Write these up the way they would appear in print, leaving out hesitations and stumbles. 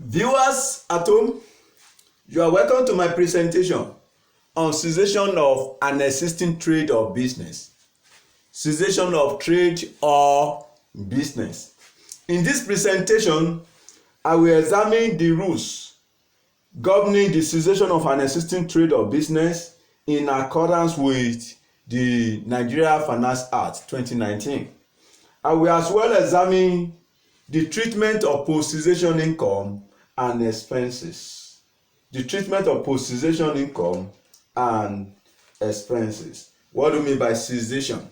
Viewers at home, you are welcome to my presentation on cessation of an existing trade or business. Cessation of trade or business. In this presentation, I will examine the rules governing the cessation of an existing trade or business in accordance with the Nigeria Finance Act 2019. I will as well examine the treatment of post-cessation income and expenses. The treatment of post-cessation income and expenses. What do you mean by cessation?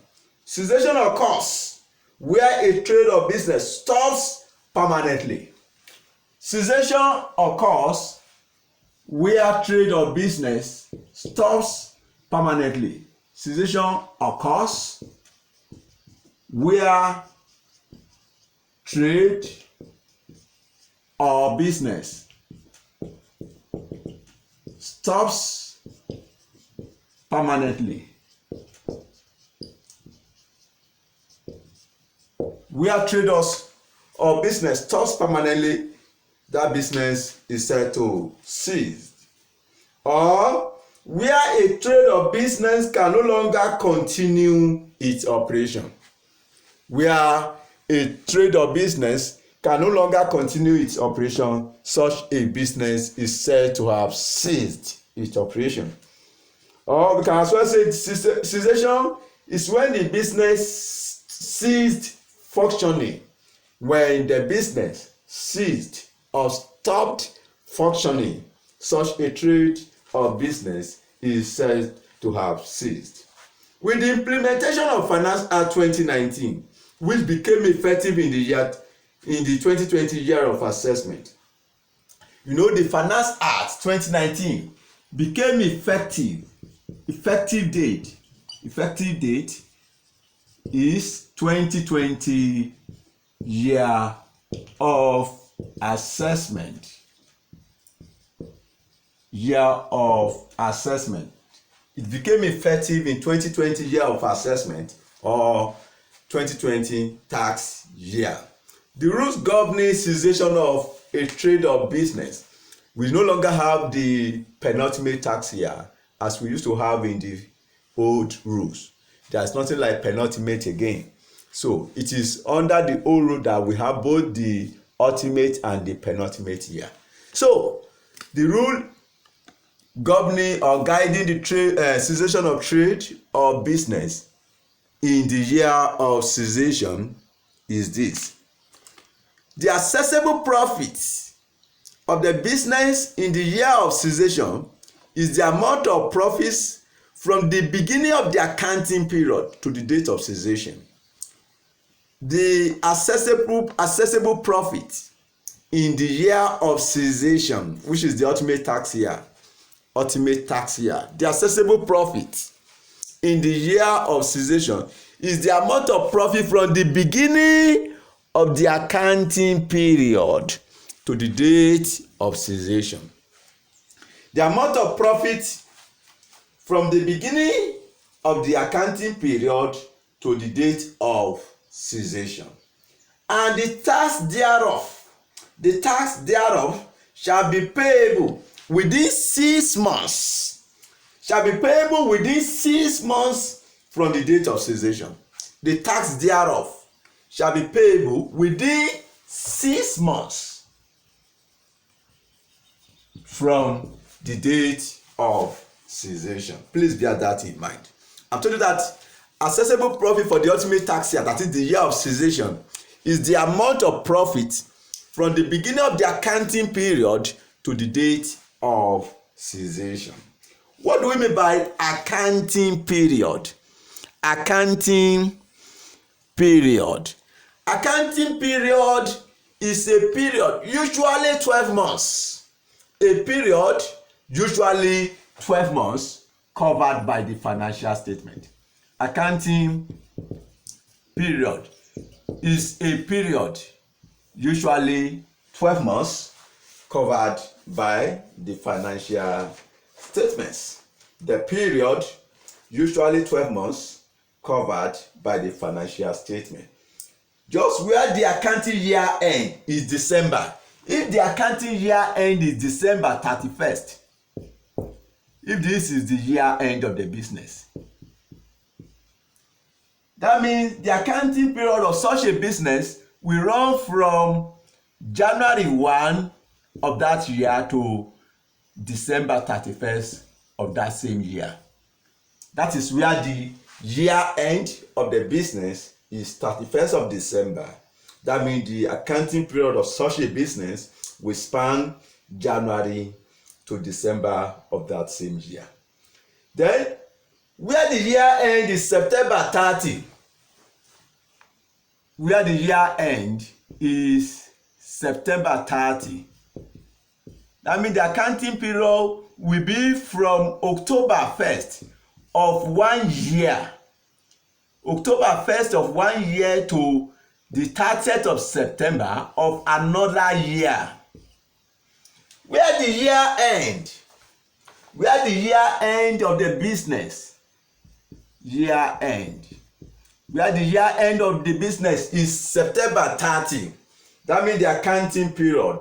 Cessation occurs where a trade or business stops permanently. Cessation occurs where trade or business stops permanently. Cessation occurs where trade or business stops permanently. Where traders or business stops permanently, that business is said to cease. Or where a trade or business can no longer continue its operation. Where a trade or business can no longer continue its operation, such a business is said to have ceased its operation. Or we can as well say cessation is when the business ceased functioning. When the business ceased or stopped functioning, such a trade or business is said to have ceased. With the implementation of Finance Act 2019, which became effective in the 2020 year of assessment. The Finance Act 2019 became effective. Effective date is 2020 year of assessment. Year of assessment. It became effective in 2020 year of assessment or 2020 tax year. The rules governing cessation of a trade or business will no longer have the penultimate tax year as we used to have in the old rules. There is nothing like penultimate again. So it is under the old rule that we have both the ultimate and the penultimate year. So the rule governing or guiding the cessation of trade or business in the year of cessation is this: the assessable profit of the business in the year of cessation is the amount of profits from the beginning of the accounting period to the date of cessation. The assessable profit in the year of cessation, which is the ultimate tax year, the assessable profit in the year of cessation is the amount of profit from the beginning of the accounting period to the date of cessation. The amount of profit from the beginning of the accounting period to the date of cessation. And the tax thereof shall be payable within 6 months. Shall be payable within 6 months from the date of cessation. The tax thereof shall be payable within 6 months from the date of cessation. Please bear that in mind. I've told you that assessable profit for the ultimate tax year, that is the year of cessation, is the amount of profit from the beginning of the accounting period to the date of cessation. What do we mean by accounting period? Accounting period is a period usually 12 months. A period usually 12 months covered by the financial statement. Accounting period is a period usually 12 months covered by the financial statements. The period usually 12 months covered by the financial statement. Just where the accounting year end is December, If the accounting year end is December 31st, if this is the year end of the business, that means the accounting period of such a business will run from January 1 of that year to December 31st of that same year. That is where the year end of the business is 31st of December. That means the accounting period of such a business will span January to December of that same year. Then, where the year end is September 30, where the year end is September 30, that means the accounting period will be from October 1st of 1 year, October 1st of 1 year to the 30th of September of another year. Where the year end of the business, where the year end of the business is September 30, that means the accounting period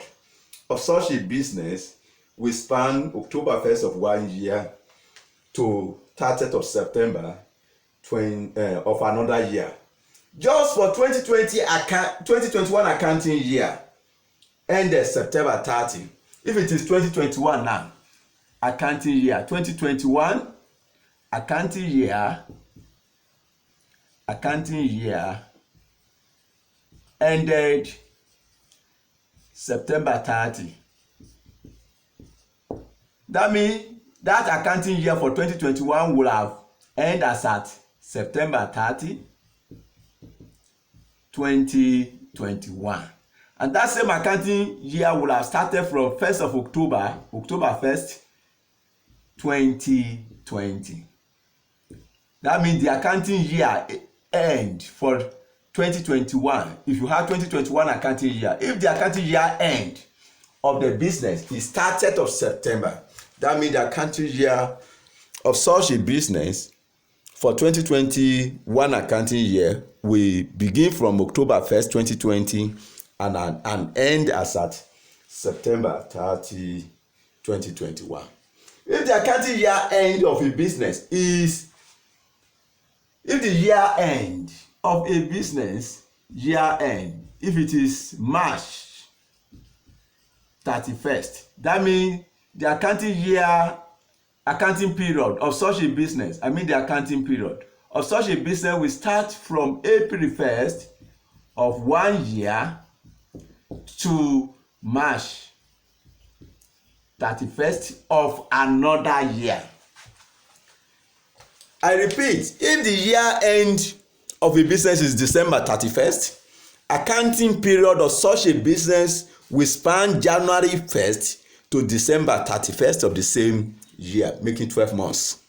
of such a business will span October 1st of 1 year to 30th of September of another year. Just for 2021 accounting year ended September 30. If it is 2021 now, accounting year 2021 accounting year ended September 30. That means that accounting year for 2021 will have ended as at September 30, 2021. And that same accounting year will have started from 1st of October 1st, 2020. That means the accounting year end for 2021, if you have 2021 accounting year, if the accounting year end of the business is 30th of September, that means the accounting year of such a business for 2021 accounting year will begin from October 1st, 2020 and end as at September 30, 2021. If the accounting year end of a business is, if the year end of a business, year end, if it is March 31st, that means the accounting period of such a business, the accounting period of such a business will start from April 1st of 1 year to March 31st of another year. I repeat, if the year end of a business is December 31st, accounting period of such a business will span January 1st to December 31st of the same year, making 12 months.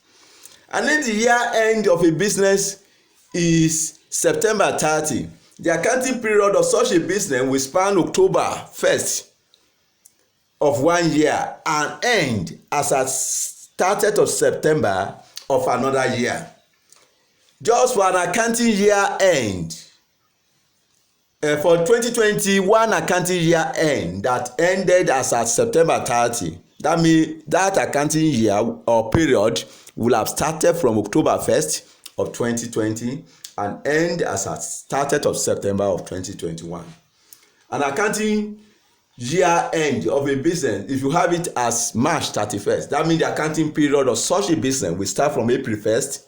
And if the year end of a business is September 30, the accounting period of such a business will span October 1st of 1 year and end as at 30th of September of another year. Just for an accounting year end, for 2021 accounting year end that ended as at September 30, that means that accounting year or period will have started from October 1st of 2020 and end as at 30th of September of 2021. An accounting year end of a business, if you have it as March 31st, that means the accounting period of such a business will start from April 1st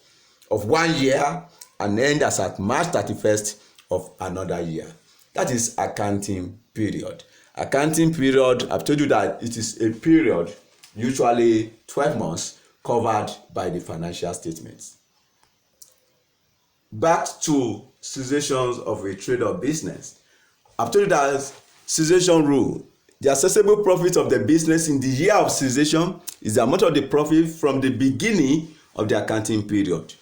of 1 year and end as at March 31st of another year. That is accounting period. Accounting period, I've told you that it is a period, usually 12 months, covered by the financial statements. Back to cesations of a trade or business. I've told you that cessation rule, the assessable profit of the business in the year of cessation is the amount of the profit from the beginning of the accounting period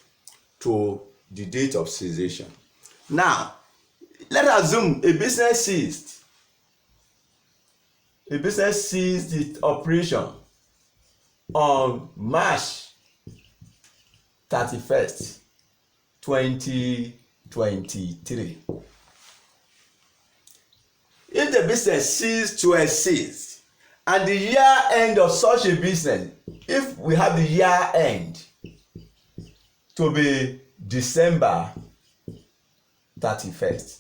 to the date of cessation. Now, let us assume a business ceased. A business ceased its operation on March 31st, 2023. If a business ceases to exist and the year end of such a business, if we have the year end to be December 31st,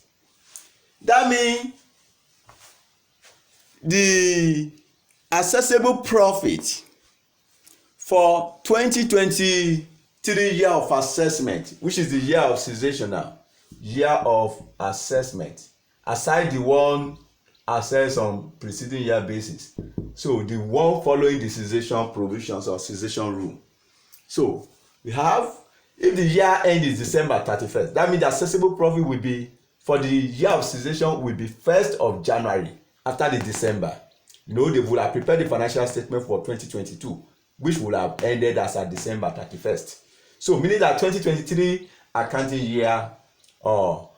that means the accessible profit for 2023 year of assessment, which is the year of cessation now, year of assessment, aside the one assessed on preceding year basis, so the one following the cessation provisions or cessation rule. So we have, if the year end is December 31st, that means the accessible profit will be for the year of cessation will be 1st of January after the December. You know, they will have prepared the financial statement for 2022, which will have ended as at December 31st. So meaning that 2023 accounting year or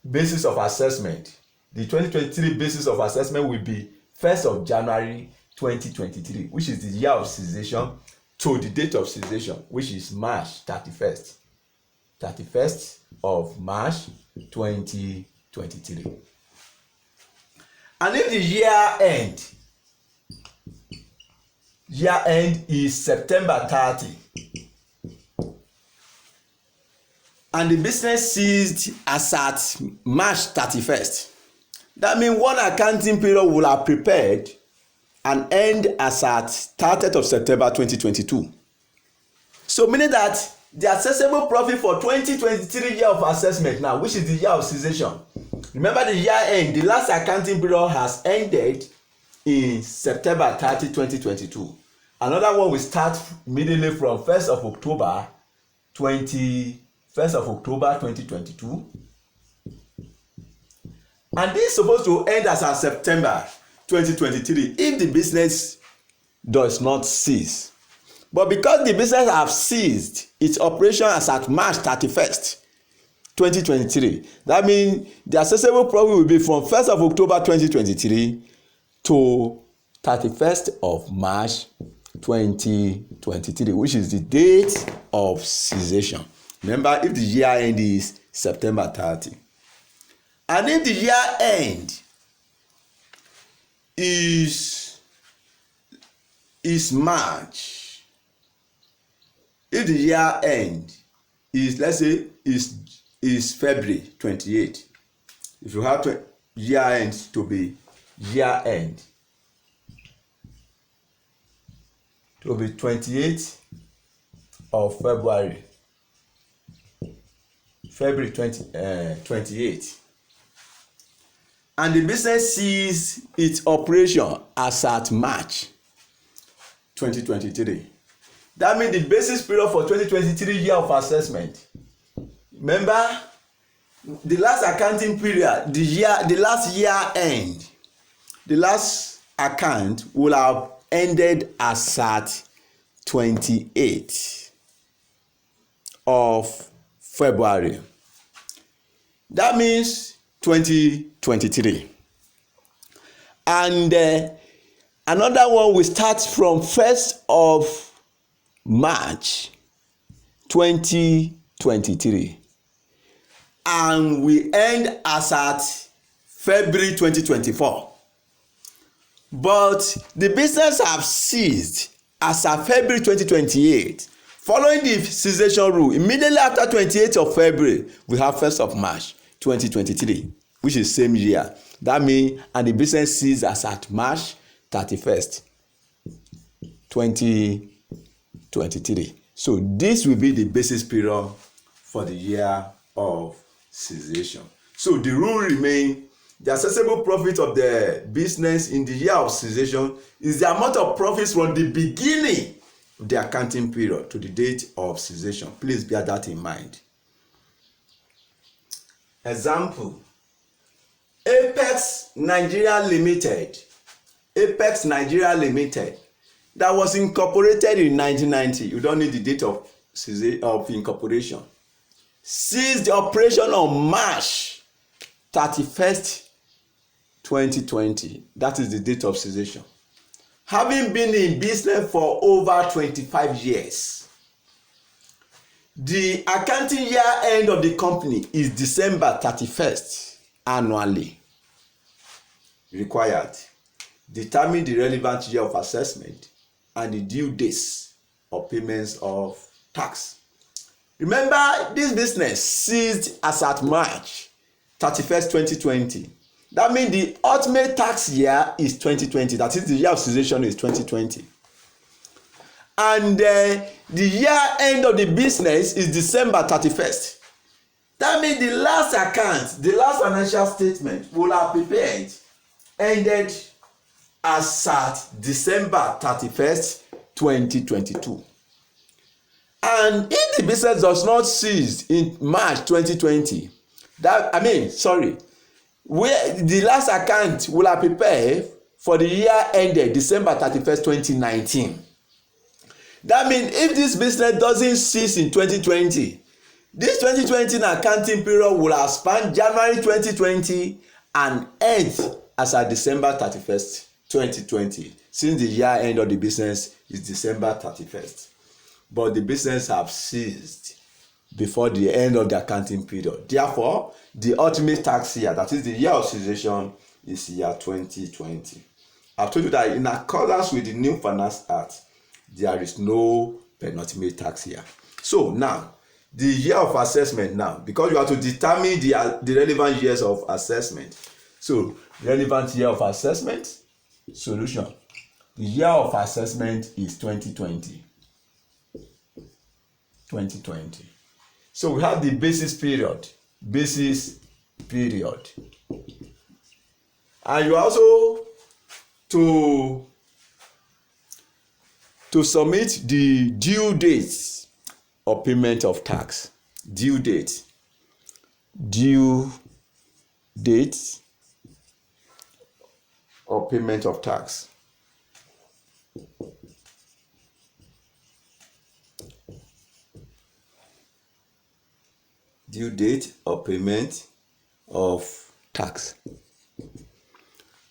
basis of assessment, the 2023 basis of assessment will be 1st of January 2023, which is the year of cessation to the date of cessation, which is March 31st of March 2023. And if the year end is September 30, and the business ceased as at March 31st, that means one accounting period will have prepared and end as at 30th of September 2022. So meaning that the accessible profit for 2023 year of assessment now, which is the year of cessation, remember the year end, the last accounting period has ended in September 30, 2022. Another one will start immediately from 1st of October 2022. And this is supposed to end as of September 2023 if the business does not cease. But because the business have ceased its operation as at March 31st, 2023, that means the accessible profit will be from 1st of October 2023 to 31st of March 2023, which is the date of cessation. Remember, if the year end is September 30, and if the year end is March, if the year end is, let's say, is February 28, if you have year end to be year end to be 28th of February 28, and the business ceases its operation as at March 2023. That means the basis period for 2023 year of assessment, remember the last accounting period, the last year end, the last account will have ended as at 28th of February. That means 2023. And another one will start from 1st of March 2023 and we end as at February 2024. But the business have ceased as at February 2028. Following the cessation rule, immediately after 28th of February, we have 1st of March 2023, which is same year. That means, and the business ceased as at March 31st, 2023. So this will be the basis period for the year of cessation. So the rule remains: the accessible profit of the business in the year of cessation is the amount of profits from the beginning of the accounting period to the date of cessation. Please bear that in mind. Example: Apex Nigeria Limited. Apex Nigeria Limited, that was incorporated in 1990. You don't need the date of incorporation. Ceased the operation on March 31st, 2020. That is the date of cessation. Having been in business for over 25 years. The accounting year end of the company is December 31st annually. required. Determine the relevant year of assessment and the due dates of payments of tax. Remember, this business ceased as at March 31st, 2020. That means the ultimate tax year is 2020. That is, the year of cessation is 2020. And the year end of the business is December 31st. That means the last account, the last financial statement will have prepared ended as at December 31st, 2022. And if the business does not cease in March 2020, where the last account will have prepared for the year ended December 31st, 2019. That means if this business doesn't cease in 2020, this 2020 accounting period will have spanned January 2020 and end as at December 31st, 2020, since the year end of the business is December 31st. But the business have ceased before the end of the accounting period. Therefore, the ultimate tax year, that is the year of cessation, is year 2020. I've told you that in accordance with the New Finance Act, there is no penultimate tax year. So now, the year of assessment now, because you have to determine the relevant years of assessment. So, relevant year of assessment, solution. The year of assessment is 2020. 2020. So we have the basis period. And you also to submit the due dates of payment of tax. Due date of payment of tax. Due date of payment of tax.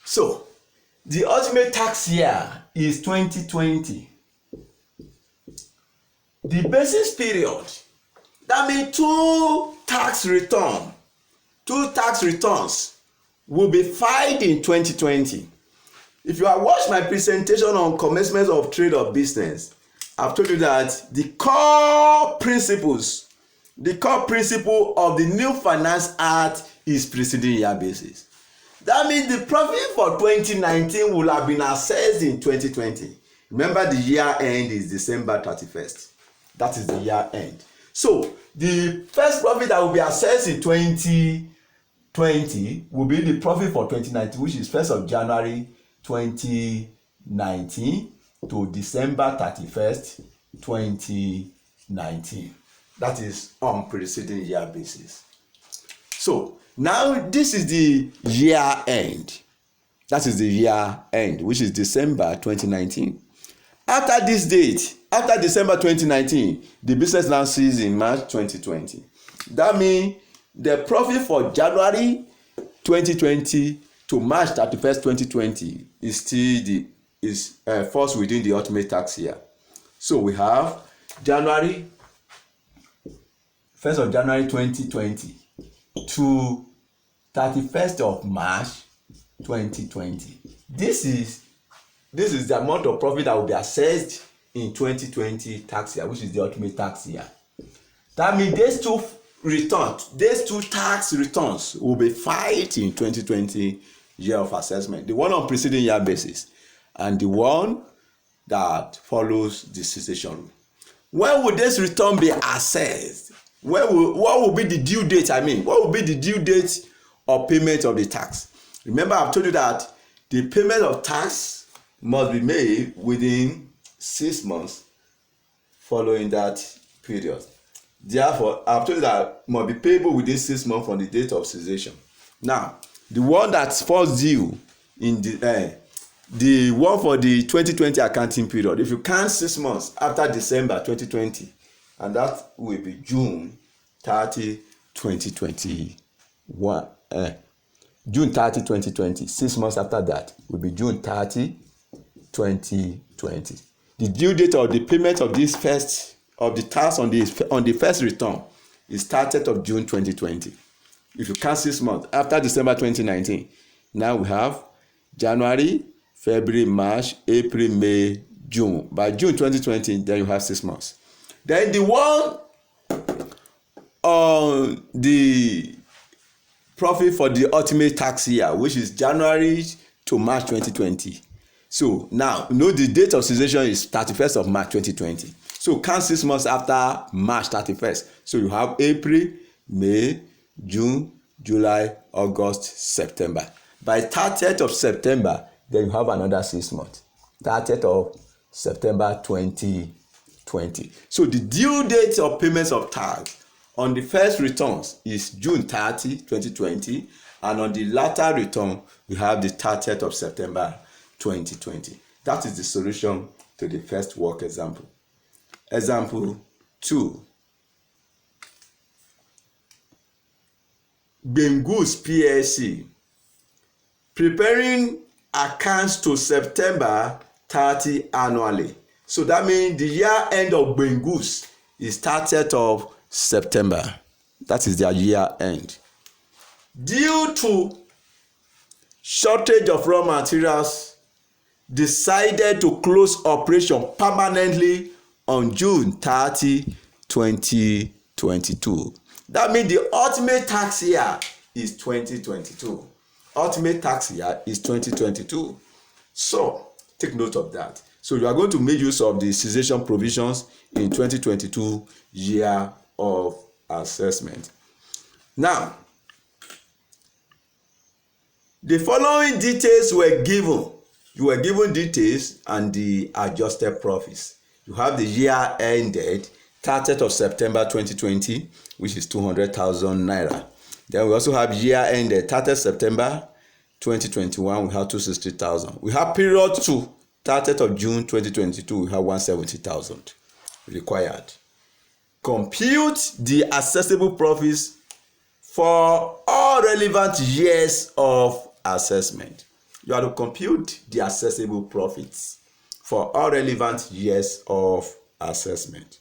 So, the ultimate tax year is 2020. The basis period, that means two tax returns will be filed in 2020. If you have watched my presentation on commencement of trade or business, I've told you that the core principle of the New Finance Act is preceding year basis. That means the profit for 2019 will have been assessed in 2020. Remember, the year end is December 31st. That is the year end. So the first profit that will be assessed in 2020 will be the profit for 2019, which is 1st of January 2019 to December 31st, 2019. That is on preceding year basis. So now this is the year end. That is the year end, which is December 2019. After this date, after December 2019, the business now ceases in March 2020. That means the profit for January 2020 to March 31st, 2020 is still falls within the ultimate tax year. So we have January 1st of January 2020 to 31st of March 2020. This is the amount of profit that will be assessed in 2020 tax year, which is the ultimate tax year. That means these two tax returns will be filed in 2020 year of assessment. The one on preceding year basis and the one that follows the cessation. When will this return be assessed? What will be the due date? What will be the due date of payment of the tax? Remember, I've told you that the payment of tax must be made within 6 months following that period. Therefore, I've told you that it must be payable within 6 months from the date of cessation. Now, the one that falls due in the one for the 2020 accounting period, if you count 6 months after December 2020, and that will be June 30, 2021. June 30, 2020. 6 months after that will be June 30, 2020. The due date of the payment of this first of the tax on the first return is 30th of June 2020. If you count 6 months after December 2019, now we have January, February, March, April, May, June. By June 2020, then you have 6 months. Then the one on the profit for the ultimate tax year, which is January to March 2020. So now, the date of cessation is 31st of March 2020. So count 6 months after March 31st. So you have April, May, June, July, August, September. By 30th of September, then you have another 6 months. 30th of September 2020. So the due date of payments of tax on the first returns is June 30, 2020, and on the latter return, we have the 30th of September 2020. That is the solution to the first work example. Example 2. Bengus PLC preparing accounts to September 30 annually. So that means the year end of Bengus is 30th of September. That is their year end. Due to shortage of raw materials, decided to close operation permanently on June 30, 2022. That means the ultimate tax year is 2022. Ultimate tax year is 2022. So take note of that. So you are going to make use of the cessation provisions in 2022 year of assessment. Now, the following details were given. You were given details and the adjusted profits. You have the year ended 30th of September 2020, which is 200,000 naira. Then we also have year ended 30th September 2021, we have 260,000. We have period 2, 30th of June 2022, we have 170,000 required. Compute the assessable profits for all relevant years of assessment. You have to compute the assessable profits for all relevant years of assessment.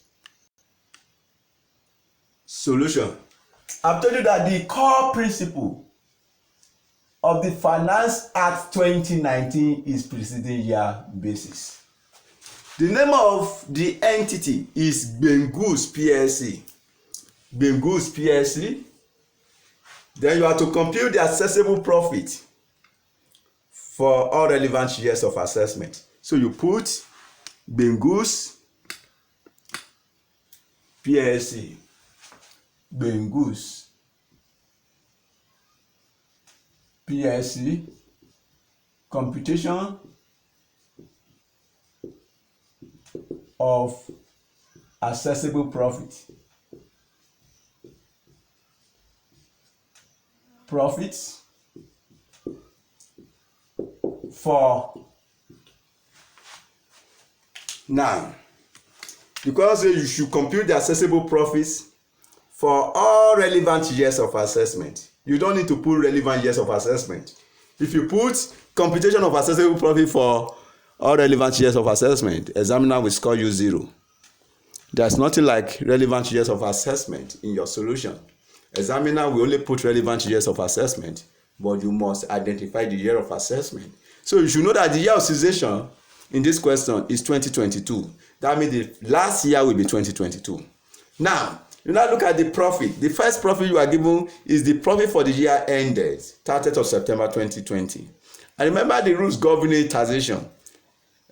Solution. I've told you that the core principle of the Finance Act 2019 is preceding year basis. The name of the entity is Bengus PLC. Bengus PLC. Then you have to compute the assessable profit for all relevant years of assessment. So you put Bengus PLC. Bengus PLC computation of assessable profits for now, because you should compute the assessable profits for all relevant years of assessment. You don't need to put relevant years of assessment. If you put computation of assessable profit for all relevant years of assessment, examiner will score you 0. There's nothing like relevant years of assessment in your solution. Examiner will only put relevant years of assessment, but you must identify the year of assessment. So you should know that the year of cessation in this question is 2022. That means the last year will be 2022. Now, you now look at the profit. The first profit you are given is the profit for the year ended 30th of September 2020. And remember the rules governing taxation.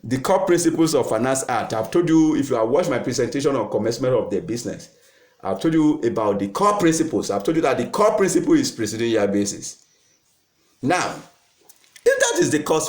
The core principles of Finance Act. I've told you, if you have watched my presentation on commencement of the business, I've told you about the core principles. I've told you that the core principle is preceding year basis. Now, if that is the core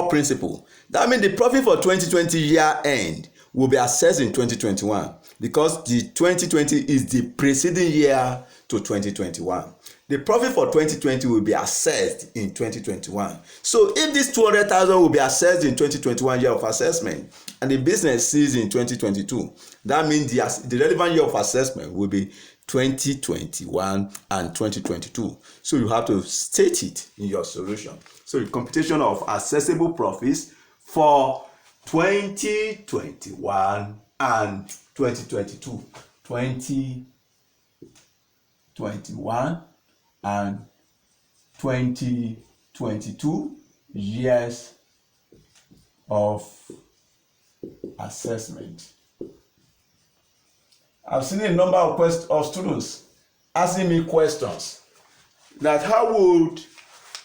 principle, that means the profit for 2020 year end will be assessed in 2021, because the 2020 is the preceding year to 2021. The profit for 2020 will be assessed in 2021. So if this 200,000 will be assessed in 2021 year of assessment and the business ceases in 2022, that means the relevant year of assessment will be 2021 and 2022. So you have to state it in your solution. So the computation of assessable profits for 2021 and 2022. 2021 and 2022 years of assessment. I've seen a number of students asking me questions that how would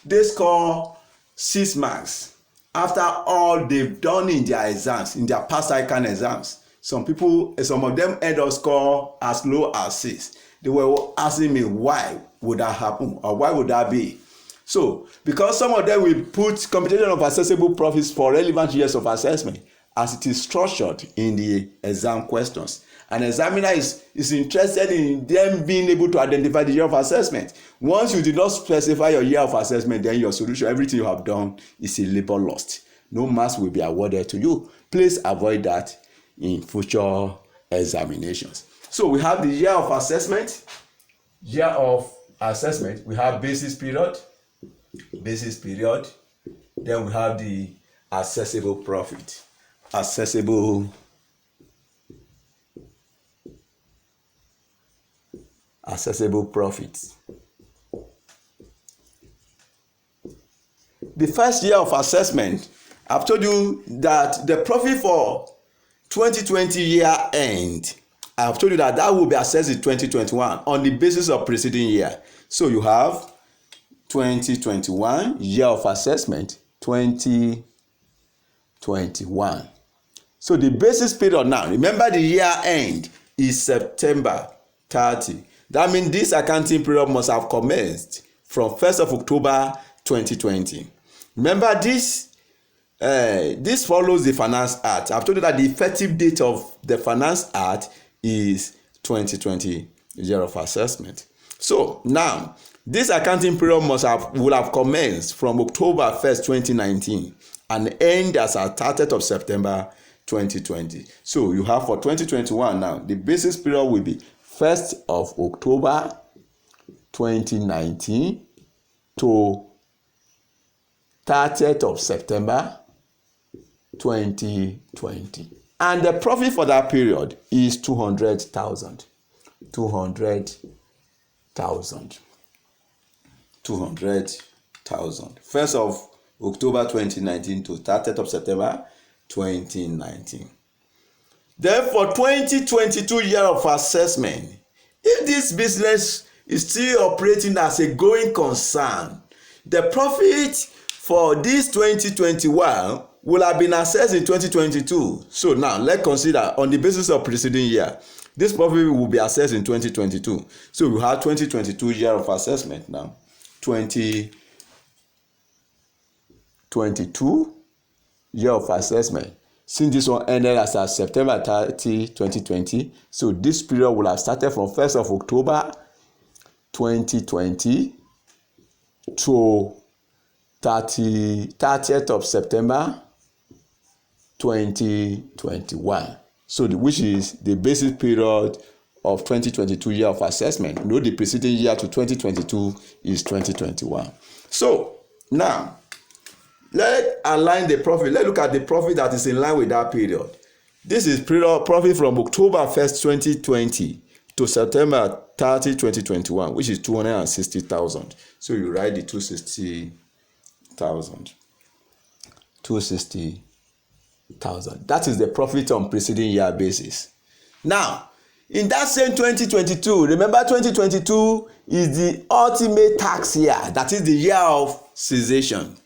they score 6 marks after all they've done in their exams, in their past Ezikan exams. Some of them end up score as low as 6. They were asking me why would that happen or why would that be. So because some of them will put computation of assessable profits for relevant years of assessment as it is structured in the exam questions. An examiner is interested in them being able to identify the year of assessment. Once you did not specify your year of assessment, then your solution, everything you have done is a labor lost. No marks will be awarded to you. Please avoid that in future examinations. So we have the year of assessment. Year of assessment, we have basis period. Then we have the assessable profit. Assessable profit. The first year of assessment, I've told you that the profit for 2020 year end, I've told you that will be assessed in 2021 on the basis of preceding year. So you have 2021 year of assessment, 2021. So the basis period now, remember the year end is September 30. That means this accounting period must have commenced from 1st of October 2020. Remember this follows the Finance Act. I've told you that the effective date of the Finance Act is 2020 year of assessment. So now this accounting period will have commenced from October 1st, 2019 and end as at 30th of September 2020. So you have for 2021 now, the basis period will be 1st of October 2019 to 30th of September 2020. And the profit for that period is 200,000. 200,000. 1st of October 2019 to 30th of September 2019. Then for 2022 year of assessment, if this business is still operating as a going concern, the profit for this 2021 will have been assessed in 2022. So now let's consider on the basis of preceding year, this profit will be assessed in 2022. So we have 2022 year of assessment now. 2022 year of assessment. Since this one ended as of September 30, 2020, so this period will have started from 1st of October 2020 to 30th of September 2021. So which is the basic period of 2022 year of assessment. The preceding year to 2022 is 2021. So now let's align the profit. Let's look at the profit that is in line with that period. This is profit from October 1st, 2020 to September 30, 2021, which is 260,000. So you write the 260,000. 260,000. That is the profit on preceding year basis. Now, in that same 2022, remember 2022 is the ultimate tax year. That is the year of cessation.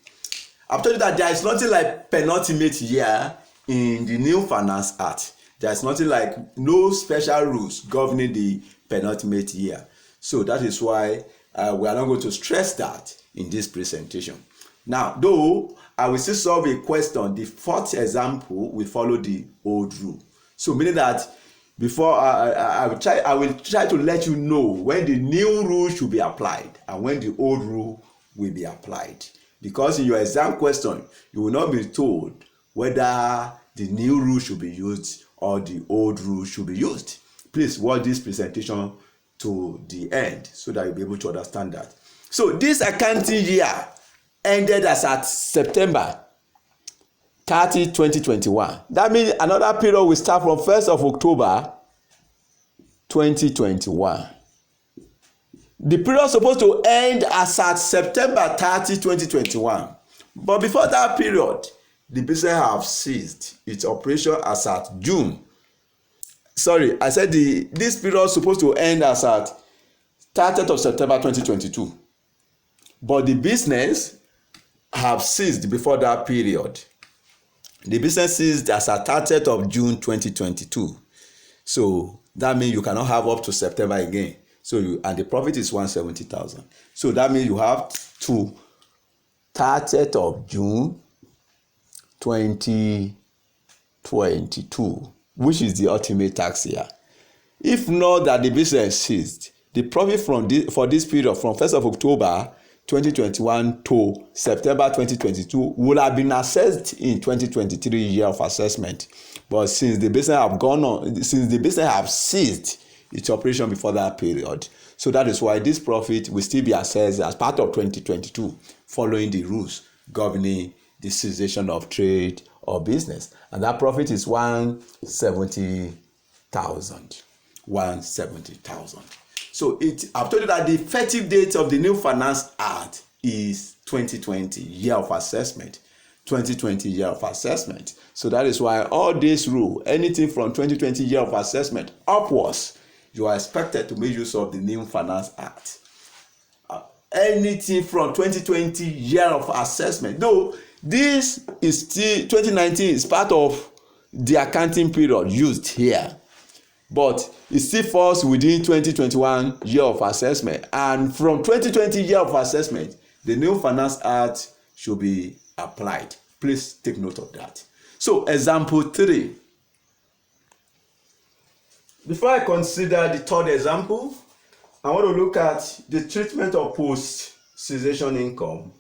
I've told you that there is nothing like penultimate year in the new Finance Act. There is nothing like no special rules governing the penultimate year. So that is why we are not going to stress that in this presentation. Now, though I will still solve a question, the fourth example will follow the old rule. So meaning that before I will try to let you know when the new rule should be applied and when the old rule will be applied. Because in your exam question, you will not be told whether the new rule should be used or the old rule should be used. Please watch this presentation to the end so that you'll be able to understand that. So this accounting year ended as at September 30, 2021. That means another period will start from 1st of October 2021. The period supposed to end as at September 30, 2021. But before that period, the business have ceased its operation as at June. Sorry, I said this period supposed to end as at 30th of September 2022. But the business have ceased before that period. The business ceased as at 30th of June 2022. So that means you cannot have up to September again. So and the profit is 170,000. So that means you have to 30th of June 2022, which is the ultimate tax year. If not that the business ceased, the profit for this period from 1st of October 2021 to September 2022 would have been assessed in 2023 year of assessment. But since the business have ceased its operation before that period, so that is why this profit will still be assessed as part of 2022, following the rules governing the cessation of trade or business. And that profit is 170,000. 170,000. So I've told you that the effective date of the new Finance Act is 2020 year of assessment. 2020 year of assessment. So that is why all this rule, anything from 2020 year of assessment upwards, you are expected to make use of the new Finance Act. Anything from 2020 year of assessment, though this is still 2019 is part of the accounting period used here, but it still falls within 2021 year of assessment, and from 2020 year of assessment the new Finance Act should be applied. Please take note of that. So example 3. Before I consider the third example, I want to look at the treatment of post cessation income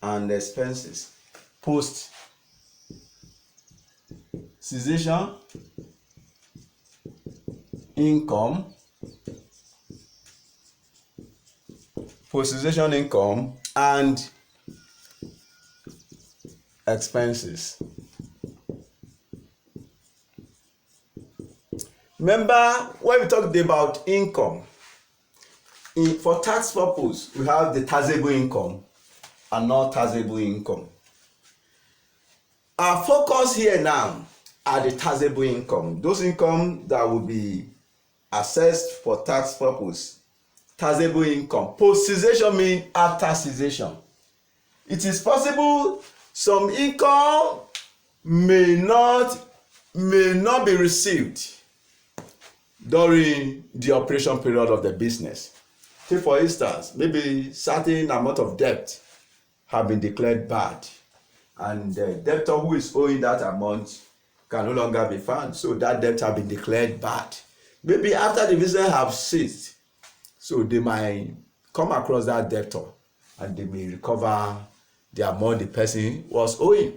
and expenses. Post cessation income, post cessation income and expenses. Remember when we talked about income, for tax purpose we have the taxable income and not taxable income. Our focus here now are the taxable income, those income that will be assessed for tax purpose. Taxable income, post cessation means after cessation. It is possible some income may not be received during the operation period of the business. Take for instance, maybe certain amount of debt have been declared bad, and the debtor who is owing that amount can no longer be found, so that debt have been declared bad. Maybe after the business have ceased, so they might come across that debtor and they may recover the amount the person was owing.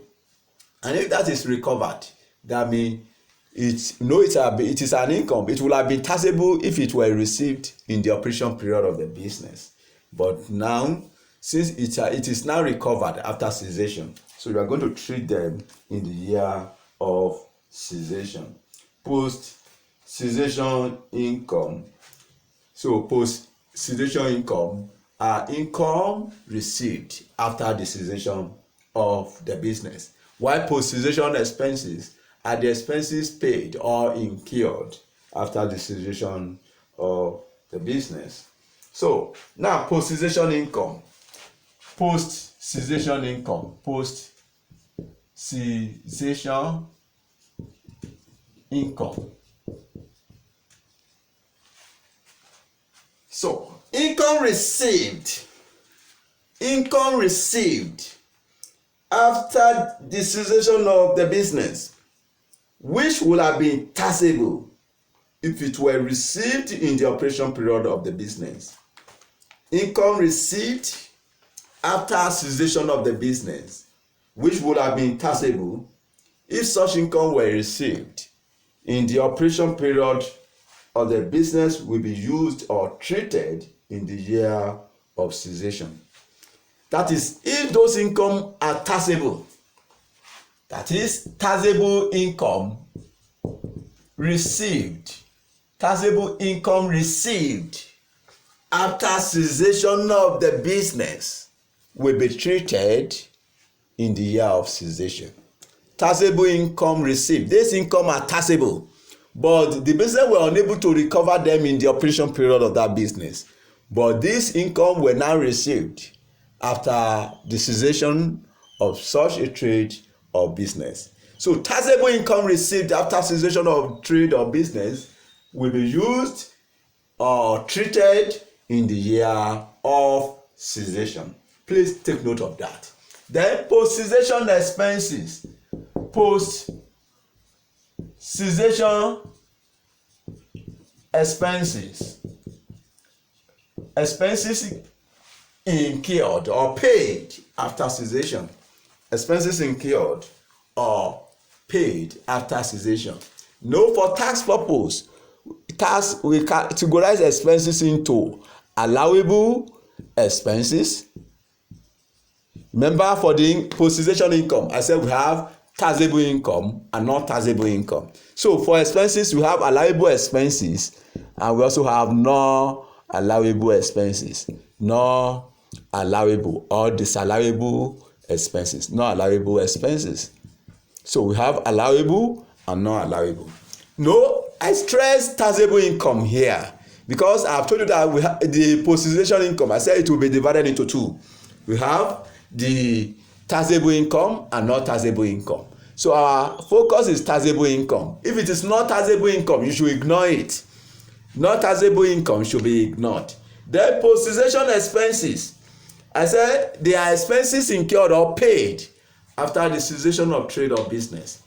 And if that is recovered, that means it is an income. It will have been taxable if it were received in the operation period of the business. But now, since it is now recovered after cessation, so you are going to treat them in the year of cessation. Post cessation income. So post cessation income are income received after the cessation of the business, while post cessation expenses are the expenses paid or incurred after the cessation of the business. So now post cessation income. Post cessation income. Post cessation income. So income received after the cessation of the business, which would have been taxable if it were received in the operation period of the business. Income received after cessation of the business, which would have been taxable if such income were received in the operation period of the business, will be used or treated in the year of cessation. That is, if those income are taxable, that is, taxable income received after cessation of the business will be treated in the year of cessation. Taxable income received. This income are taxable, but the business were unable to recover them in the operation period of that business. But this income were now received after the cessation of such a trade or business. So taxable income received after cessation of trade or business will be used or treated in the year of cessation. Please take note of that. Then post-cessation expenses. Post-cessation expenses. Expenses incurred or paid after cessation. Expenses incurred or paid after cessation. No, for tax purpose, we categorize expenses into allowable expenses. Remember, for the post-cessation income, I said we have taxable income and non-taxable income. So for expenses, we have allowable expenses, and we also have non-allowable expenses. Non-allowable or disallowable expenses. Non-allowable expenses. So we have allowable and non-allowable. No, I stress taxable income here because I have told you that we have the post-cessation income. I said it will be divided into two. We have the taxable income and not taxable income. So our focus is taxable income. If it is not taxable income, you should ignore it. Not taxable income should be ignored. Then post-cessation expenses. I said they are expenses incurred or paid after the cessation of trade or business.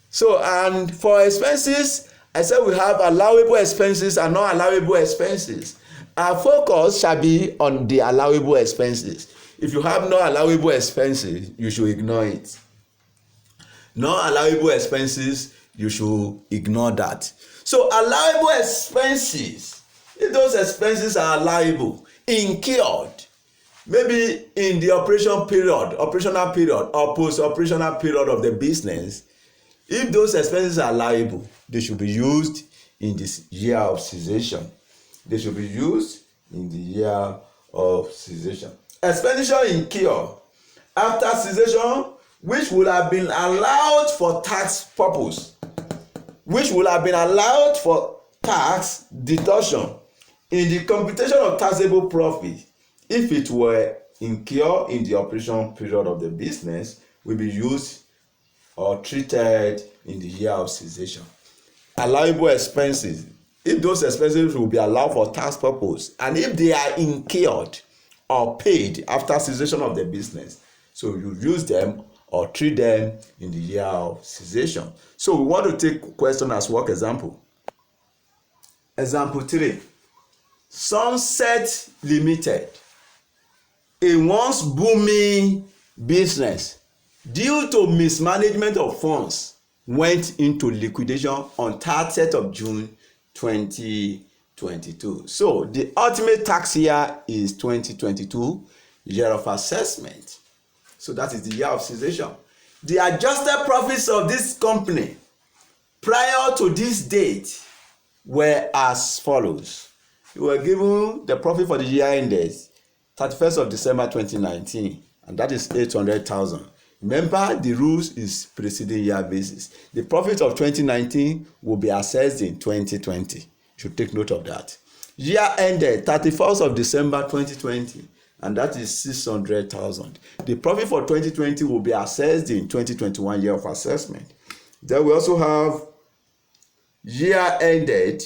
So, and for expenses, I said we have allowable expenses and non-allowable expenses. Our focus shall be on the allowable expenses. If you have no allowable expenses, you should ignore it. Non-allowable expenses, you should ignore that. So allowable expenses, if those expenses are allowable, incurred, maybe in the operational period or post-operational period of the business, if those expenses are allowable, they should be used in this year of cessation. They should be used in the year of cessation. Expenditure incurred after cessation, which would have been allowed for tax purpose, which would have been allowed for tax deduction in the computation of taxable profit, if it were incurred in the operation period of the business, will be used or treated in the year of cessation. Allowable expenses, if those expenses will be allowed for tax purpose, and if they are incurred or paid after cessation of the business, so you use them or treat them in the year of cessation. So we want to take question as work example. Example 3. Sunset Limited, a once booming business, due to mismanagement of funds, went into liquidation on 30th of June 2022. So the ultimate tax year is 2022, year of assessment. So that is the year of cessation. The adjusted profits of this company prior to this date were as follows. You were given the profit for the year ended 31st of December 2019, and that is 800,000. Remember, the rules is preceding year basis. The profit of 2019 will be assessed in 2020. You should take note of that. Year ended 31st of December 2020, and that is 600,000. The profit for 2020 will be assessed in 2021 year of assessment. Then we also have year ended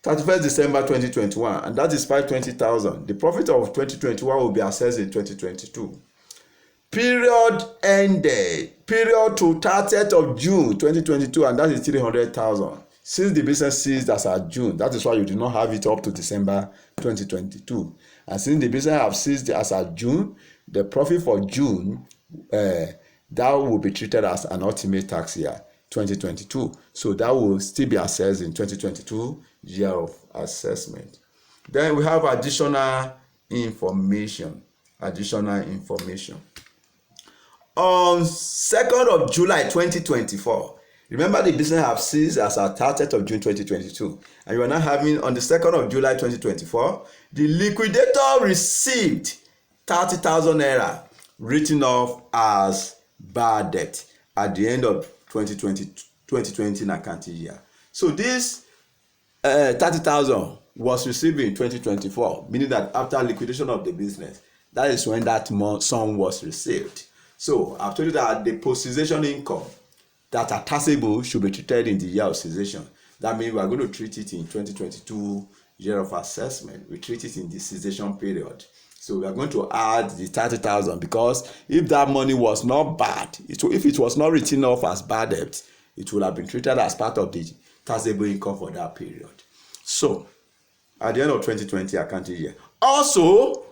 31st December 2021, and that is 520,000. The profit of 2021 will be assessed in 2022. Period to 30th of June 2022, and that is 300,000. Since the business ceased as at June, that is why you do not have it up to December 2022. And since the business have ceased as at June, the profit for June that will be treated as an ultimate tax year 2022. So that will still be assessed in 2022 year of assessment. Then we have additional information. On 2nd of July 2024, remember the business have ceased as at 30th of June 2022, and you are now having on the 2nd of July 2024, the liquidator received 30,000 naira written off as bad debt at the end of 2020 accounting year. So this 30,000 was received in 2024, meaning that after liquidation of the business, that is when that sum was received. So I've told you that the post-cessation income that are taxable should be treated in the year of cessation. That means we are going to treat it in 2022 year of assessment. We treat it in the cessation period. So we are going to add the 30,000, because if that money was not bad, if it was not written off as bad debt, it would have been treated as part of the taxable income for that period. So at the end of 2020 accounting year, also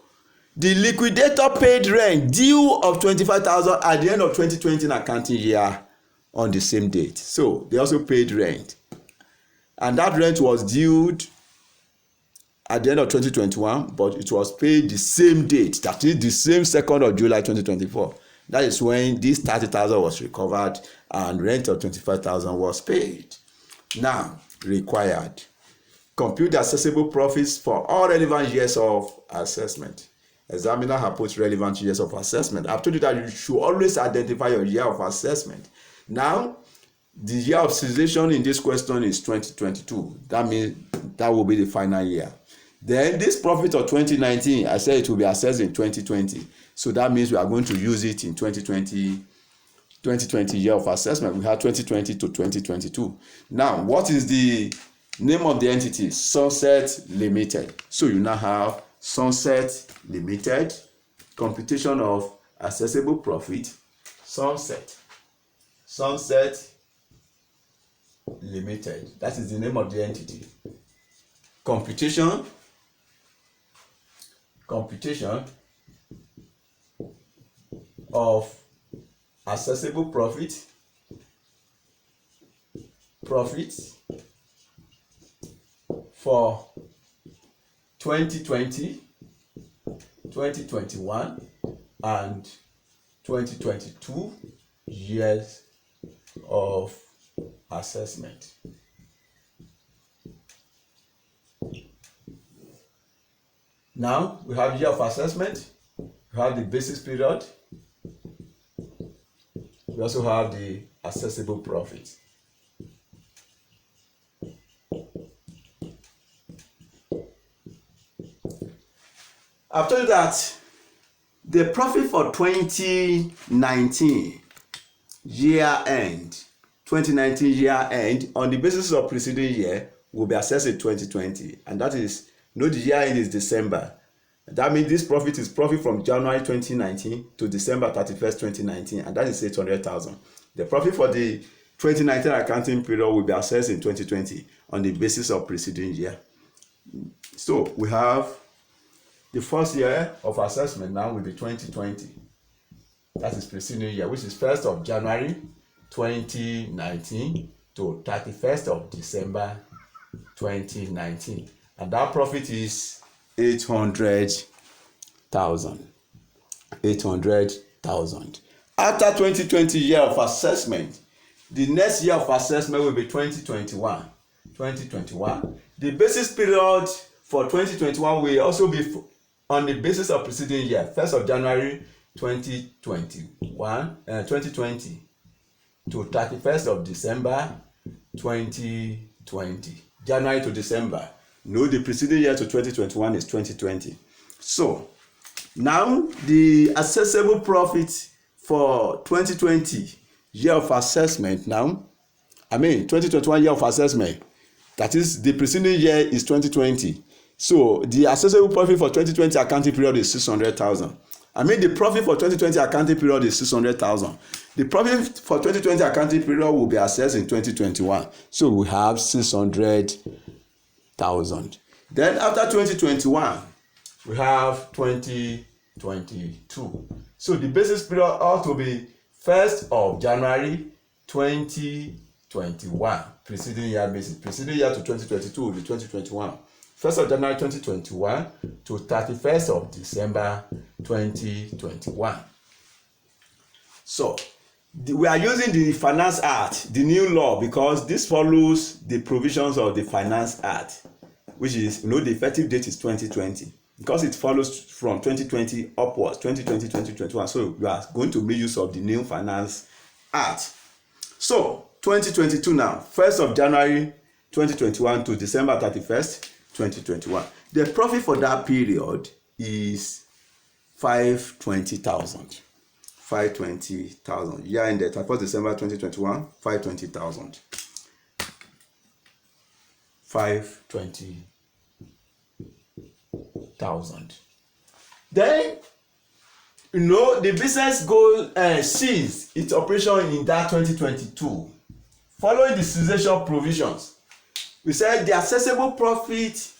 the liquidator paid rent due of 25,000 at the end of 2020 accounting year on the same date. So they also paid rent, and that rent was due at the end of 2021, but it was paid the same date, that is the same 2nd of July 2024. That is when this 30,000 was recovered and rent of 25,000 was paid. Now, required. Compute the assessable profits for all relevant years of assessment. Examiner has put relevant years of assessment. I've told you that you should always identify your year of assessment. Now, the year of cessation in this question is 2022. That means that will be the final year. Then this profit of 2019, I said it will be assessed in 2020. So that means we are going to use it in 2020 year of assessment. We have 2020 to 2022. Now, what is the name of the entity? Sunset Limited. So you now have Sunset Limited, computation of assessable profit, Sunset Limited. That is the name of the entity. Computation of assessable profit for 2020, 2021 and 2022 years of assessment. Now we have year of assessment, we have the basis period, we also have the assessable profit. I've told you that the profit for 2019 year end on the basis of preceding year will be assessed in 2020, and that is, the year end is December. That means this profit is profit from January 2019 to December 31st, 2019, and that is 800,000. The profit for the 2019 accounting period will be assessed in 2020 on the basis of preceding year. So we have the first year of assessment now will be 2020. That is preceding year, which is 1st of January 2019 to 31st of December 2019. And that profit is 800,000. After 2020 year of assessment, the next year of assessment will be 2021. The basis period for 2021 will also be on the basis of preceding year, 1st of January 2020 to 31st of December 2020. January to December. The preceding year to 2021 is 2020. So now the assessable profit for 2020 year of assessment 2021 year of assessment, that is the preceding year is 2020. So the assessable profit for 2020 accounting period is 600,000. The profit for 2020 accounting period is 600,000. The profit for 2020 accounting period will be assessed in 2021. So we have 600,000. Then after 2021, we have 2022. So the basis period ought to be 1st of January 2021. Preceding year basis. Preceding year to 2022 will be 2021. 1st of January 2021 to 31st of December 2021. So we are using the Finance Act, the new law, because this follows the provisions of the Finance Act, which is, the effective date is 2020. because it follows from 2020 upwards, 2020, 2021. So you are going to make use of the New Finance Act. So 2022 now, 1st of January 2021 to December 31st, 2021. The profit for that period is 520,000. 520,000. Year ended 31st December 2021, 520,000. 520,000. Then, the business goal ceased its operation in that 2022. Following the cessation provisions, we said the assessable profit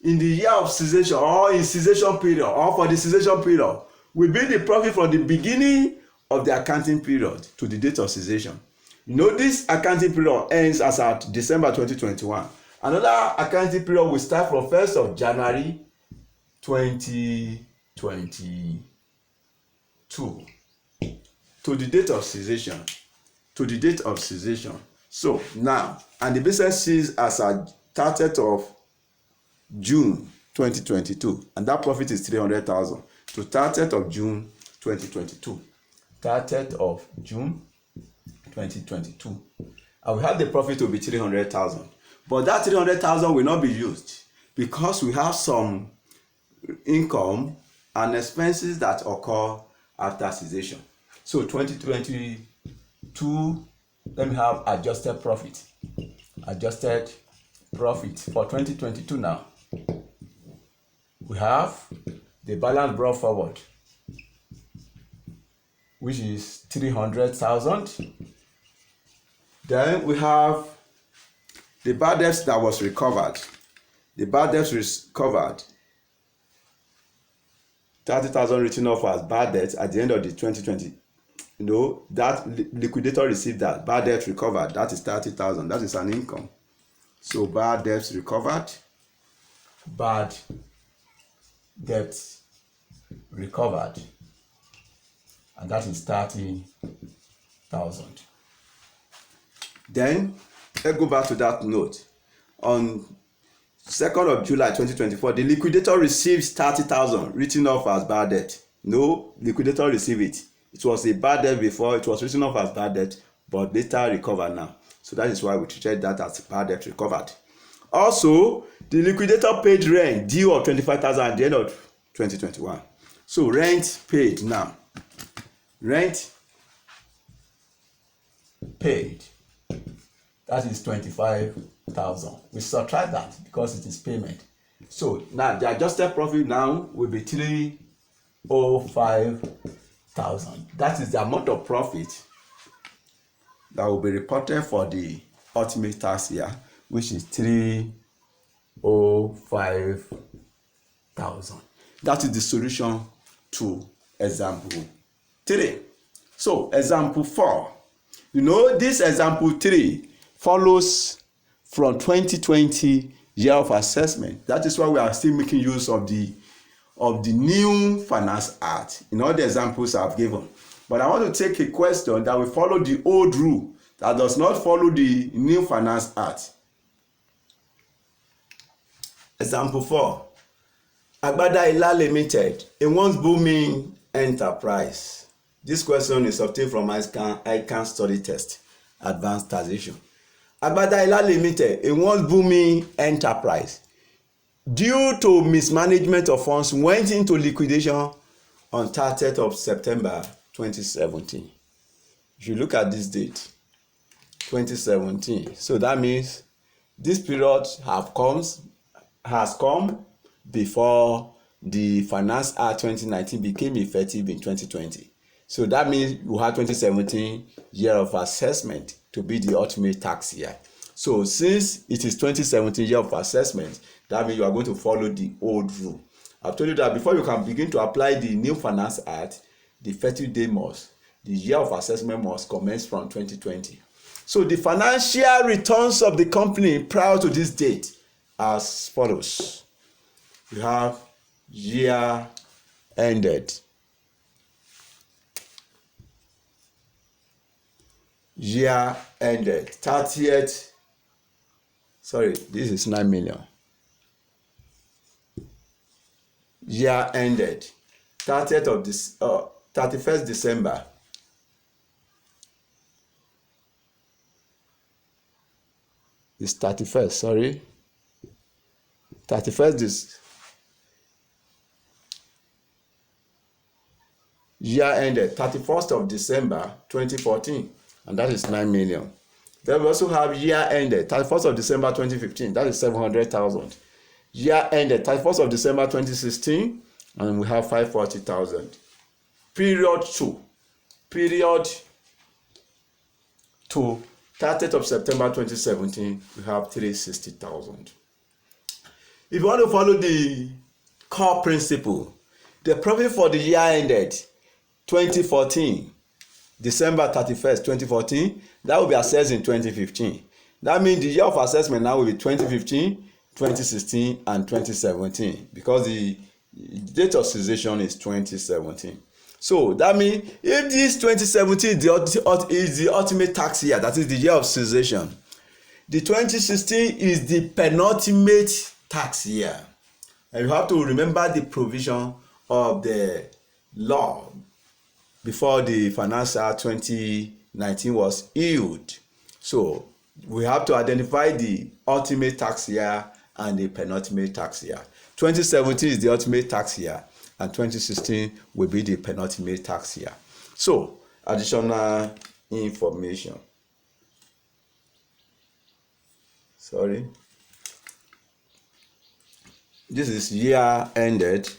in the year of cessation or in cessation period or for the cessation period will be the profit from the beginning of the accounting period to the date of cessation. This accounting period ends as at December 2021. Another accounting period will start from 1st of January 2022 to the date of cessation. So now, and the business ceased as at 30th of June 2022, and that profit is 300,000 to 30th of June 2022. 30th of June 2022. And we have the profit to be 300,000. But that 300,000 will not be used because we have some income and expenses that occur after cessation. So 2022, let me have adjusted profit. Adjusted profit for 2022 now. We have the balance brought forward, which is 300,000. Then we have the bad debts that was recovered. The bad debts recovered, 30,000 written off as bad debts at the end of the 2020. That liquidator received that. Bad debts recovered, that is 30,000. That is an income. So bad debts recovered. Bad debts recovered. And that is 30,000. Then, let's go back to that note. On 2nd of July 2024, the liquidator receives 30,000 written off as bad debt. No, liquidator received it. It was a bad debt before, it was written off as bad debt, but later recovered now. So that is why we treated that as bad debt recovered. Also, the liquidator paid rent due of 25,000 at the end of 2021. So rent paid now. Rent paid. That is 25,000. We subtract that because it is payment. So now the adjusted profit now will be 305,000. That is the amount of profit that will be reported for the ultimate tax year, which is 305,000. That is the solution to example 3. So example 4. This example 3 follows from 2020 year of assessment. That is why we are still making use of the New Finance Act in all the examples I've given. But I want to take a question that will follow the old rule that does not follow the New Finance Act. Example 4. Agbada Ila Limited, a once booming enterprise. This question is obtained from Ezikan study test, advanced taxation. Agbada Ila Limited, a once booming enterprise, due to mismanagement of funds, went into liquidation on 30th of September 2017. If you look at this date, 2017, so that means this period has come before the Finance Act 2019 became effective in 2020. So that means you have 2017 year of assessment to be the ultimate tax year. So since it is 2017 year of assessment, that means you are going to follow the old rule. I've told you that before you can begin to apply the New Finance Act, the effective date the year of assessment must commence from 2020. So the financial returns of the company prior to this date as follows. You have year ended. Year ended 30th. Sorry, this is 9 million. year ended 31st December. It's 31st, sorry. 31st this year ended 31st of December 2014, and that is 9 million. Then we also have year ended 31st of December 2015, that is 700,000. Year ended 31st of December 2016, and we have 540,000. Period to 30th of September 2017, we have 360,000. If you want to follow the core principle, the profit for the year ended 2014, December 31st, 2014, that will be assessed in 2015. That means the year of assessment now will be 2015, 2016, and 2017, because the date of cessation is 2017. So that means if this 2017 is the ultimate tax year, that is the year of cessation, the 2016 is the penultimate tax year. And you have to remember the provision of the law before the financial 2019 was issued. So we have to identify the ultimate tax year and the penultimate tax year. 2017 is the ultimate tax year, and 2016 will be the penultimate tax year. So, additional information. Sorry. This is year ended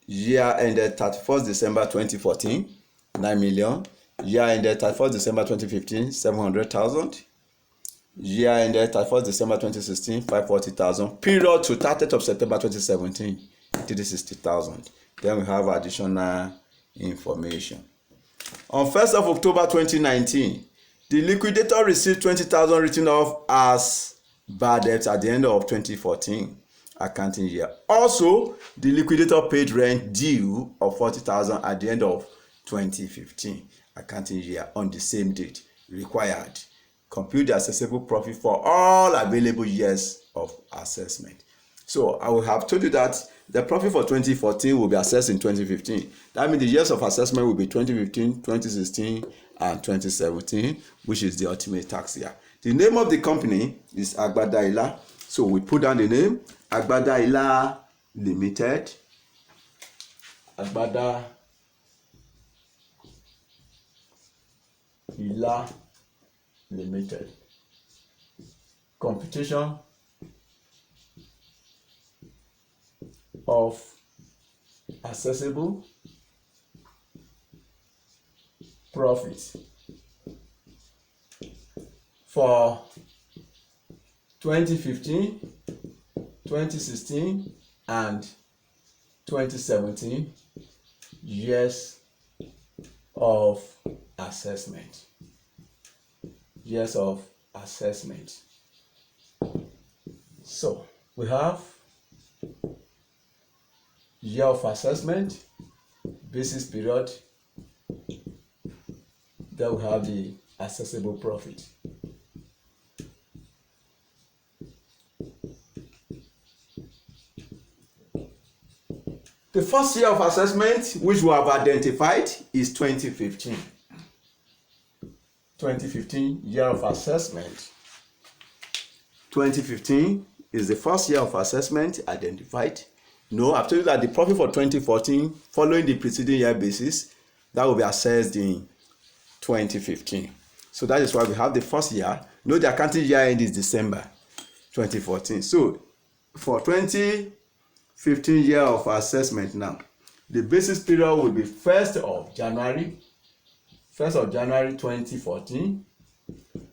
31st December 2014, 9 million. Year ended 31st December 2015, 700,000. Year ended 31st December 2016, 540,000. Period to 30th of September 2017, 360,000. Then we have additional information. On 1st of October 2019, the liquidator received 20,000 written off as bad debts at the end of 2014 accounting year. Also, the liquidator paid rent due of 40,000 at the end of 2015 accounting year on the same date required. Compute the assessable profit for all available years of assessment. So I will have told you that the profit for 2014 will be assessed in 2015. That means the years of assessment will be 2015, 2016, and 2017, which is the ultimate tax year. The name of the company is Agbada-Ila. So we put down the name, Agbada-Ila Limited. Agbada-Ila Limited. Computation of assessable profit for 2015, 2016, and 2017 years of assessment. Years of assessment. So we have year of assessment, basis period, then we have the assessable profit. The first year of assessment which we have identified is 2015. 2015 year of assessment. 2015 is the first year of assessment identified. No, I've told you that the profit for 2014 following the preceding year basis, that will be assessed in 2015. So that is why we have the first year. No, the accounting year end is December 2014. So for 2015 year of assessment now, the basis period will be 1st of January 2014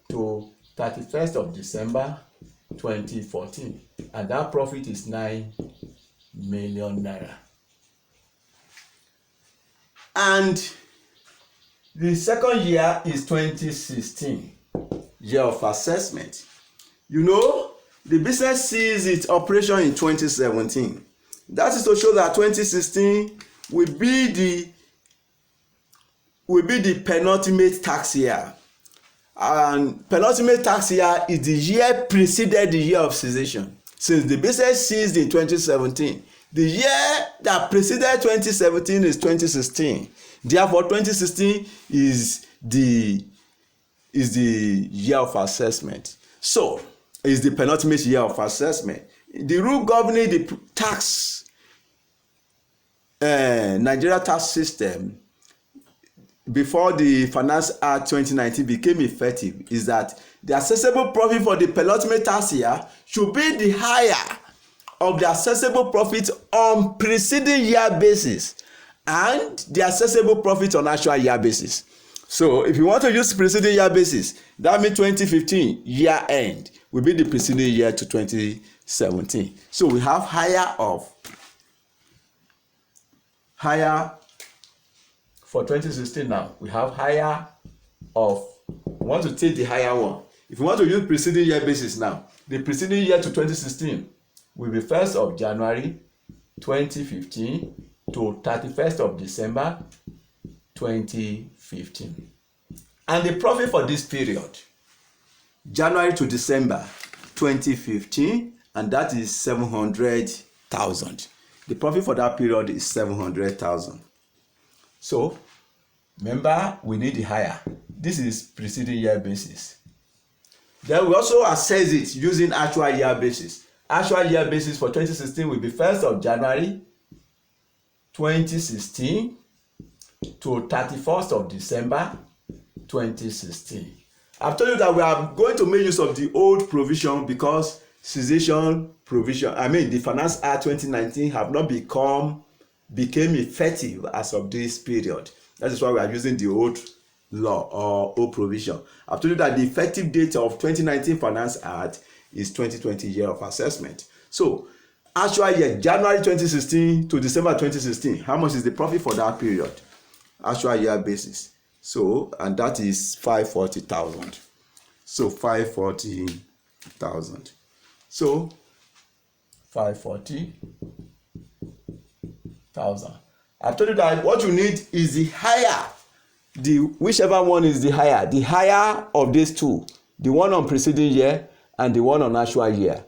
to 31st of December 2014, and that profit is 9 million naira. And the second year is 2016 year of assessment. You know, the business sees its operation in 2017. That is to show that 2016 will be the penultimate tax year. And penultimate tax year is the year preceded the year of cessation. since the business ceased in 2017. The year that preceded 2017 is 2016. Therefore, 2016 is the year of assessment. So, is the penultimate year of assessment. The rule governing the tax, Nigeria tax system before the Finance Act 2019 became effective is that the assessable profit for the penultimate tax year should be the higher of the assessable profit on preceding year basis and the assessable profit on actual year basis. So if you want to use preceding year basis, that means 2015 year end will be the preceding year to 2017. So we have higher for 2016 now. We have higher of, we want to take the higher one. If you want to use preceding year basis now, the preceding year to 2016 will be 1st of January 2015 to 31st of December 2015. And the profit for this period, January to December 2015, and that is 700,000. The profit for that period is 700,000. So, remember, we need the higher. This is preceding year basis. Then we also assess it using actual year basis. Actual year basis for 2016 will be 1st of January 2016 to 31st of December 2016. I've told you that we are going to make use of the old provision because cessation provision, the Finance Act 2019 have not became effective as of this period. That is why we are using the old law or old provision. I've told you that the effective date of 2019 Finance Act is 2020 year of assessment. So actual year January 2016 to December 2016, how much is the profit for that period? Actual year basis. So, and that is 540,000. So 540,000. So 540,000. I've told you that what you need is the higher, whichever one is the higher of these two, the one on preceding year and the one on actual year.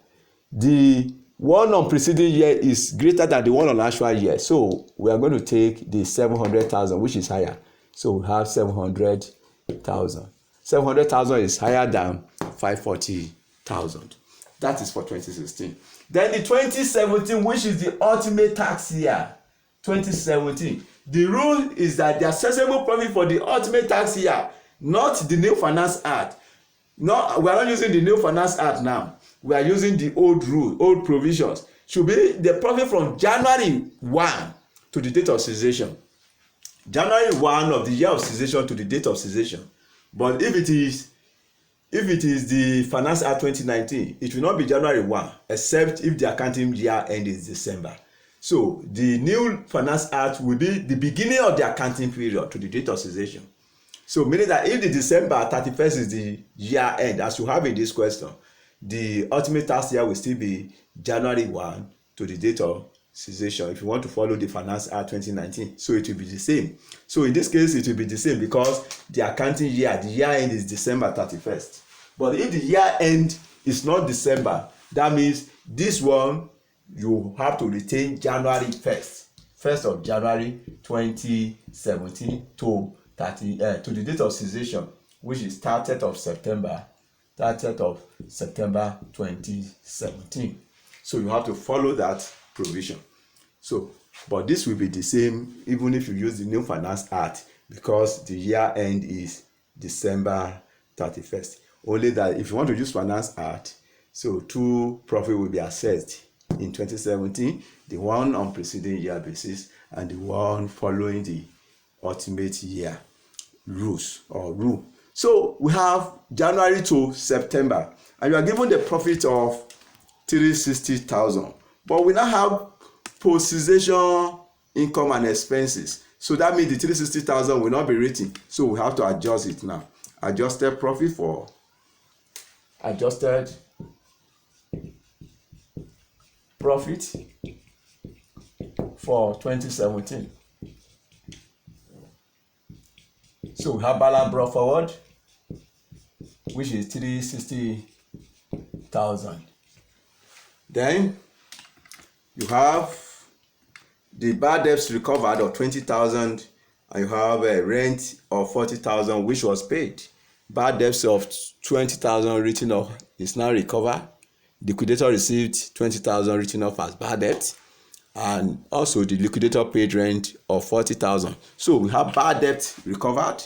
The one on preceding year is greater than the one on actual year, so we are going to take the 700,000, which is higher. So we have 700,000. 700,000 is higher than 540,000. That is for 2016. Then the 2017, which is the ultimate tax year, 2017. The rule is that the assessable profit for the ultimate tax year, not the new Finance Act. No, we are not using the new Finance Act now. We are using the old rule, old provisions. Should be the profit from January 1 to the date of cessation. January 1 of the year of cessation to the date of cessation. But if it is the Finance Act 2019, it will not be January 1, except if the accounting year end is December. So the new Finance Act will be the beginning of the accounting period to the date of cessation. So meaning that if the December 31st is the year end, as you have in this question, the ultimate tax year will still be January 1 to the date of cessation if you want to follow the Finance Act 2019. So it will be the same. So in this case, it will be the same because the accounting year, the year end is December 31st. But if the year end is not December, that means this one, you have to retain January 1st of January 2017 to the date of cessation, which is 30th of September 2017. So you have to follow that provision. So, but this will be the same even if you use the new Finance Act because the year end is December 31st. Only that if you want to use Finance Act, so two profit will be assessed in 2017, the one on preceding year basis and the one following the ultimate year rules or rule. So we have January to September and you are given the profit of 360,000, but we now have post-cessation income and expenses. So that means the 360,000 will not be written. So we have to adjust it now. Adjusted profit for profit for 2017. So we have balance brought forward, which is 360,000. Then you have the bad debts recovered of 20,000, and you have a rent of 40,000 which was paid. Bad debts of 20,000 written off is now recovered. The liquidator received 20,000 written off as bad debt, and also the liquidator paid rent of 40,000. So we have bad debt recovered,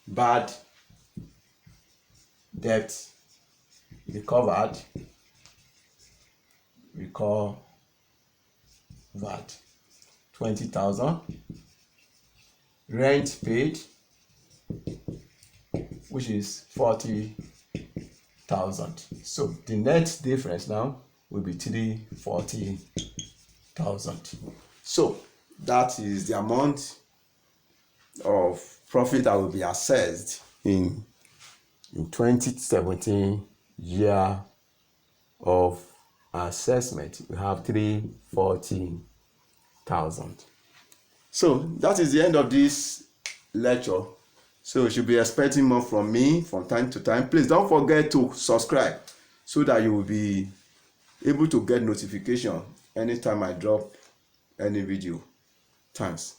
bad debt recovered, 20,000, rent paid, which is 40,000. So the net difference now will be 340,000. So that is the amount of profit that will be assessed in 2017 year of assessment. We have 340,000. So that is the end of this lecture. So you should be expecting more from me from time to time. Please don't forget to subscribe so that you will be able to get notification anytime I drop any video. Thanks.